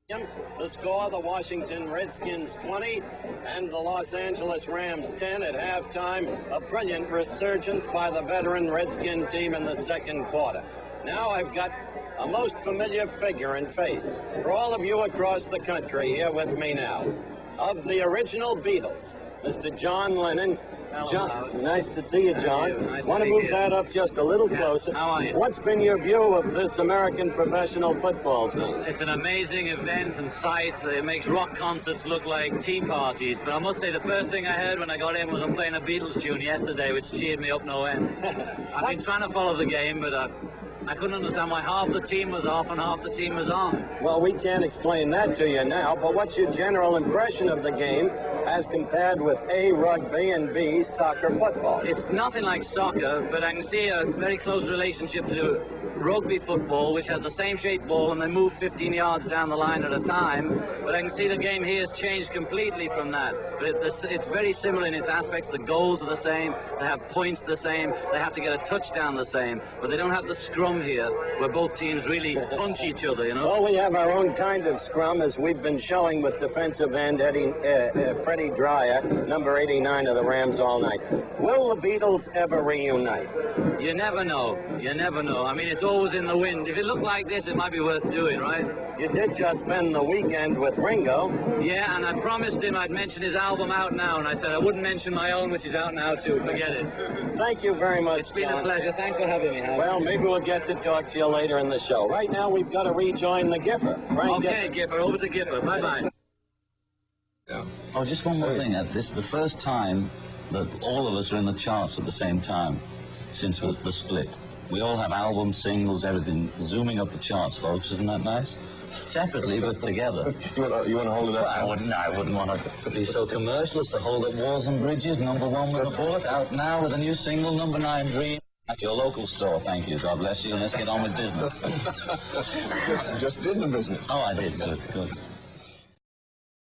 The score, the Washington Redskins 20 and the Los Angeles Rams 10 at halftime. A brilliant resurgence by the veteran Redskin team in the second quarter. Now I've got a most familiar figure and face for all of you across the country here with me now. Of the original Beatles, Mr. John Lennon. John, nice to see you, John. Nice Want to move that up just a little closer? How are you? What's been your view of this American professional football scene? It's an amazing event and sight. It makes rock concerts look like tea parties. But I must say, the first thing I heard when I got in was I'm playing a Beatles tune yesterday, which cheered me up no end. I've been trying to follow the game, but I couldn't understand why half the team was off and half the team was on. Well, we can't explain that to you now, but what's your general impression of the game as compared with A, rugby, and B, soccer football? It's nothing like soccer, but I can see a very close relationship to rugby football, which has the same shaped ball and they move 15 yards down the line at a time. But I can see the game here has changed completely from that. But it's very similar in its aspects. The goals are the same, they have points the same, they have to get a touchdown the same, but they don't have the scrum here, where both teams really punch each other, you know? Well, we have our own kind of scrum, as we've been showing with defensive end Freddie Dryer, number 89 of the Rams all night. Will the Beatles ever reunite? You never know. You never know. I mean, it's always in the wind. If it looked like this, it might be worth doing, right? You did just spend the weekend with Ringo. Yeah, and I promised him I'd mention his album out now, and I said I wouldn't mention my own, which is out now, too. Forget it. Thank you very much, It's been John. a pleasure. Thanks for having me, Howard. Well, maybe we'll get to talk to you later in the show. Right now, we've got to rejoin the Gipper. Okay, Gipper. Over to Gipper. Bye-bye. Yeah. Oh, just one more thing, Ed. This is the first time that all of us are in the charts at the same time since it was the split. We all have albums, singles, everything, zooming up the charts, folks. Isn't that nice? Separately, but together. You want to hold it up? Well, I wouldn't want to be so commercial as to hold up Walls and Bridges, number 1 with a bullet, out now with a new single, number 9, Dream. At your local store, thank you. God bless you, and let's get on with business. Just did the business. Oh, I did. Good, good.